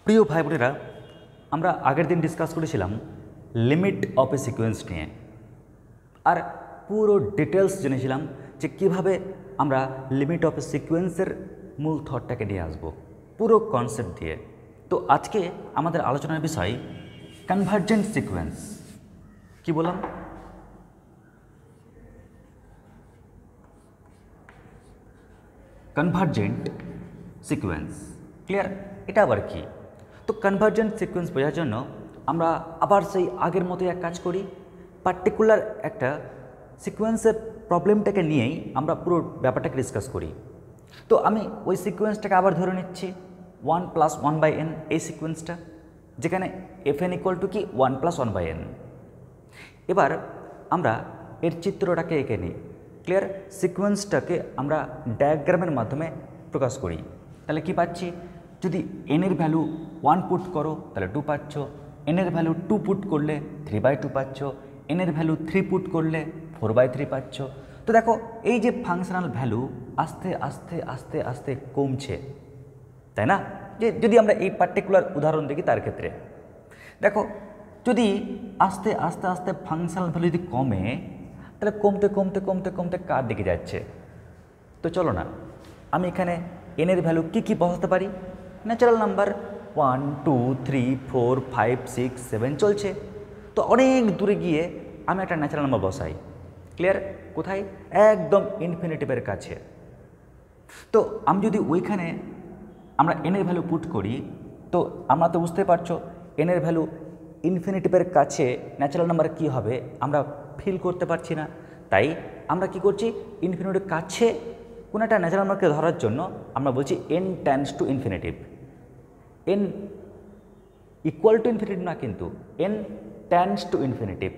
প্রিয় ভাই বোনেরা, আমরা আগের দিন ডিসকাস করেছিলাম লিমিট অফ এ সিকোয়েন্স নিয়ে, আর পুরো ডিটেলস জেনেছিলাম যে কীভাবে আমরা লিমিট অফ এ সিকোয়েন্সের মূল থটটাকে নিয়ে আসব পুরো কনসেপ্ট দিয়ে। তো আজকে আমাদের আলোচনার বিষয় কনভার্জেন্ট সিকোয়েন্স। কি বললাম? Convergent sequence. ক্লিয়ার? এটা আবার কি? তো কনভার্জেন্ট সিকোয়েন্স বোঝার জন্য আমরা আবার সেই আগের মতোই এক কাজ করি, পার্টিকুলার একটা সিকোয়েন্সের প্রবলেমটাকে নিয়েই আমরা পুরো ব্যাপারটাকে ডিসকাস করি। তো আমি ওই সিকোয়েন্সটাকে আবার ধরে নিচ্ছি 1 + 1/n, এই সিকোয়েন্সটা, যেখানে fn = কি 1 + 1/n। এবার আমরা এর চিত্রটাকে এঁকে নিই। ক্লিয়ার? সিকোয়েন্সটাকে আমরা ডায়াগ্রামের মাধ্যমে প্রকাশ করি। তাহলে কি পাচ্ছি? যদি n এর ভ্যালু 1 পুট করো তাহলে 2 পাচ্ছ, n এর ভ্যালু 2 পুট করলে 3/2 পাচ্ছ, n এর ভ্যালু 3 পুট করলে 4/3 পাচ্ছ। তো দেখো, এই যে ফাংশনাল ভ্যালু আস্তে আস্তে আস্তে আস্তে কমছে, তাই না? যে যদি আমরা এই পার্টিকুলার উদাহরণ দেখি, তার ক্ষেত্রে দেখো, যদি আস্তে আস্তে আস্তে ফাংশনাল ভ্যালু যদি কমে, তাহলে কমতে কমতে কমতে কমতে কার দিকে যাচ্ছে? তো চলো না, আমি এখানে n এর ভ্যালু কী বসাতে পারি? ন্যাচারাল নাম্বার 1 2 3 4 5 6 7 চলছে। তো অনেক দূরে গিয়ে আমি একটা ন্যাচারাল নাম্বার বসাই। ক্লিয়ার? কোথায়? একদম ইনফিনিটিভের কাছে। তো আমি যদি ওইখানে আমরা n এর ভ্যালু পুট করি, তো আমরা তো বুঝতে পারছো n এর ভ্যালু ইনফিনিটিভের কাছে ন্যাচারাল নাম্বার কী হবে আমরা ফিল করতে পারছি না। তাই আমরা কি করছি? ইনফিনিটিভের কাছে কোনো একটা ন্যাচারাল নাম্বারকে ধরার জন্য আমরা বলছি n tends two infinitive. n equal to infinitive না, কিন্তু n tends two infinitive,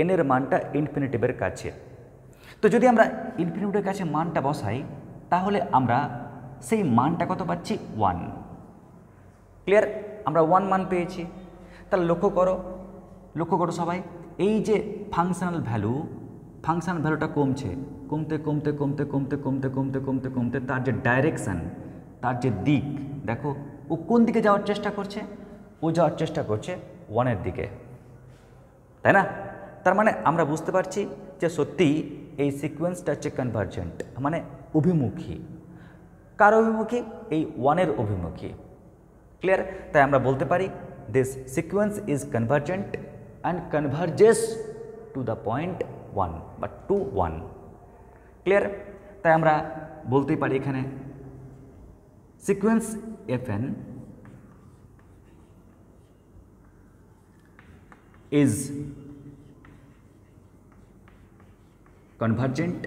n এর মানটা ইনফিনিটিভের কাছে। তো যদি আমরা ইনফিনিটিভের কাছে মানটা বসাই, তাহলে আমরা সেই মানটা কত পাচ্ছি? 1। ক্লিয়ার? আমরা 1 মান পেয়েছি। তাহলে লক্ষ্য করো সবাই, এই যে ফাংশনাল ভ্যালুটা কমছে, কমতে কমতে কমতে কমতে কমতে কমতে কমতে কমতে তার যে ডাইরেকশান, তার যে দিক, দেখো ও কোন দিকে যাওয়ার চেষ্টা করছে? ও যাওয়ার চেষ্টা করছে 1-এর দিকে, তাই না? তার মানে আমরা বুঝতে পারছি যে সত্যিই এই সিকোয়েন্সটা হচ্ছে কনভার্জেন্ট, মানে অভিমুখী। কার অভিমুখী? এই 1-এর অভিমুখী। ক্লিয়ার? তাই আমরা বলতে পারি this sequence is convergent and কনভার্জেস to the point 1 বা টু 1। ক্লিয়ার? তাই আমরা বলতেই পারি এখানে sequence fn is convergent.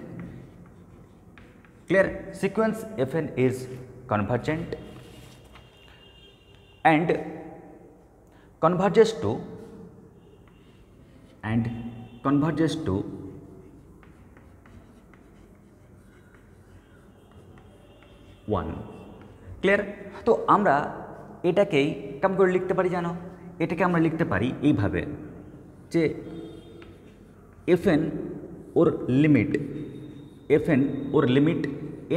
Clear? Sequence fn is convergent and converges to 1. Clear? তো আমরা এটাকেই কেমন করে লিখতে পারি জানো? এটাকে আমরা লিখতে পারি এইভাবে যে fn ওর লিমিট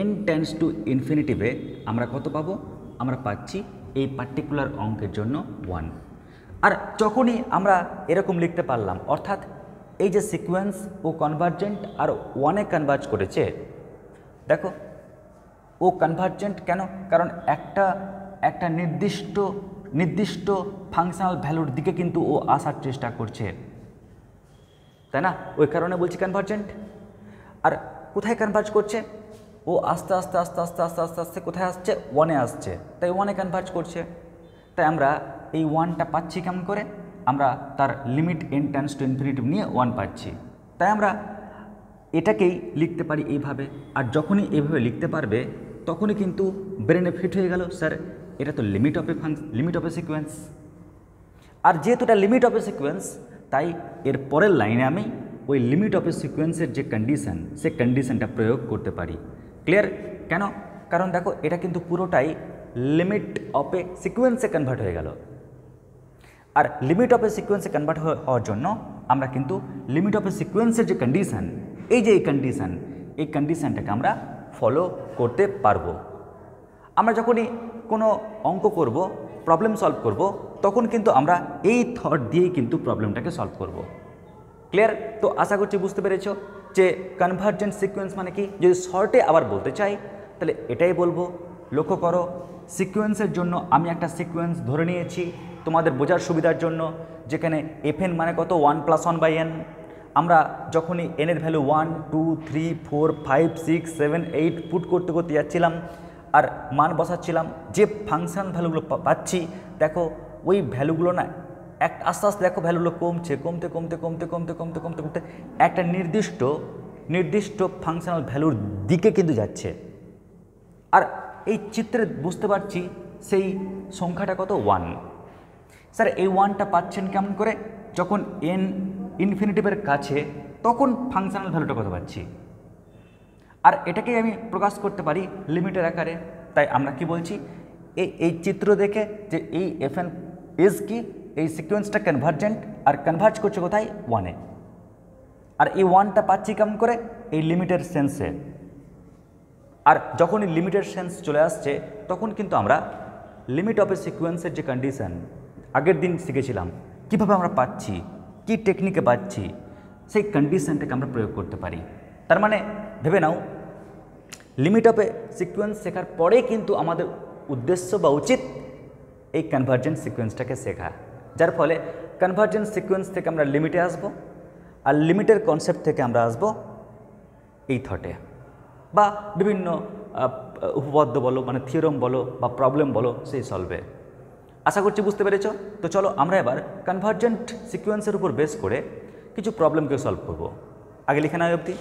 n টেন্ডস টু ইনফিনিটিভে আমরা কত পাবো? আমরা পাচ্ছি এই পার্টিকুলার অঙ্কের জন্য 1। আর যখনই আমরা এরকম লিখতে পারলাম, অর্থাৎ এই যে সিকোয়েন্স ও কনভার্জেন্ট আর 1-এ কনভার্জ করেছে, দেখো ও কনভার্জেন্ট কেন? কারণ একটা নির্দিষ্ট ফাংশনাল ভ্যালুর দিকে কিন্তু ও আসার চেষ্টা করছে, তাই না? ওই কারণে বলছি কনভার্জেন্ট। আর কোথায় কনভার্জ করছে? ও আস্তে আস্তে আস্তে আস্তে আস্তে আস্তে আস্তে কোথায় আসছে? 1-এ আসছে, তাই 1-এ কনভার্জ করছে। তাই আমরা এই 1টা পাচ্ছি কেমন করে? আমরা তার limit n tends two infinitive নিয়ে 1 পাচ্ছি। তাই আমরা এটাকেই লিখতে পারি এইভাবে। আর যখনই এইভাবে লিখতে পারবে, তখনই কিন্তু ব্রেনে ফিট হয়ে গেল, স্যার এটা তো লিমিট অফ এ সিকোয়েন্স। আর যেহেতু এটা লিমিট অফ এ সিকোয়েন্স, তাই এর পরের লাইনে আমি ওই লিমিট অফ এ সিকোয়েন্সের যে কন্ডিশন, সে কন্ডিশনটা প্রয়োগ করতে পারি। ক্লিয়ার? কেন? কারণ দেখো, এটা কিন্তু পুরোটাই লিমিট অফ এ সিকোয়েন্সে কনভার্ট হয়ে গেল। আর লিমিট অফ এ সিকোয়েন্সে কনভার্ট হওয়ার জন্য আমরা কিন্তু লিমিট অফ এ সিকোয়েন্সের যে কন্ডিশন, এই কন্ডিশনটাকে আমরা ফলো করতে পারবো। আমরা যখনই কোনো অঙ্ক করব, প্রবলেম সলভ করব তখন কিন্তু আমরা এই থট দিয়েই কিন্তু প্রবলেমটাকে সলভ করব। ক্লিয়ার? তো আশা করছি বুঝতে পেরেছ যে কনভার্জেন্ট সিকোয়েন্স মানে কি। যদি শর্টে আবার বলতে চাই তাহলে এটাই বলবো। লক্ষ্য করো, সিকোয়েন্সের জন্য আমি একটা সিকোয়েন্স ধরে নিয়েছি তোমাদের বোঝার সুবিধার জন্য, যেখানে এফএন মানে কত 1 + 1/n। আমরা যখনই এনের ভ্যালু 1 2 3 4 5 6 7 8 পুট করতে করতে যাচ্ছিলাম আর মান বসাচ্ছিলাম, যে ফাংশন ভ্যালুগুলো পাচ্ছি দেখো ওই ভ্যালুগুলো না আস্তে আস্তে দেখো ভ্যালুগুলো কমছে, কমতে কমতে কমতে কমতে কমতে কমতে কমতে একটা নির্দিষ্ট ফাংশনাল ভ্যালুর দিকে কিন্তু যাচ্ছে। আর এই চিত্রে বুঝতে পারছি সেই সংখ্যাটা কত 1। স্যার এই 1টা পাচ্ছেন কেমন করে? যখন n ইনফিনিটিভের কাছে তখন ফাংশনাল ভ্যালুটা কত পাচ্ছি। আর এটাকেই আমি প্রকাশ করতে পারি লিমিটের আকারে। তাই আমরা কি বলছি, এই চিত্র দেখে যে এই এফএন ইজ কি, এই সিকোয়েন্সটা কনভার্জেন্ট আর কনভার্জ করছে কোথায় 1-এ। আর এই 1টা পাচ্ছি কেমন করে? এই লিমিটের সেন্সে। আর যখন এই লিমিটের সেন্স চলে আসছে তখন কিন্তু আমরা লিমিট অফ এ সিকোয়েন্সের যে কন্ডিশন আগের দিন শিখেছিলাম, কিভাবে আমরা পাচ্ছি, কি টেকনিকে পাচ্ছি, সেই কন্ডিশনটাকে আমরা প্রয়োগ করতে পারি। তার মানে ভেবে নাও, লিমিট অফ এ সিকোয়েন্স শেখার পরে কিন্তু আমাদের উদ্দেশ্য বা উচিত এই কনভার্জেন্ট সিকোয়েন্সটাকে শেখা, যার ফলে কনভার্জেন্ট সিকোয়েন্স থেকে আমরা লিমিটে আসব আর লিমিটের কনসেপ্ট থেকে আমরা আসব এই থটে বা বিভিন্ন উপপাদ্য বলো, মানে থিওরাম বলো বা প্রবলেম বলো, সেই সলভে। আশা করছি বুঝতে পেরেছ। তো চলো আমরা এবার কনভার্জেন্ট সিকোয়েন্সের উপর বেস করে কিছু প্রবলেমকে সলভ করব। আগে লিখে নাও অবধি।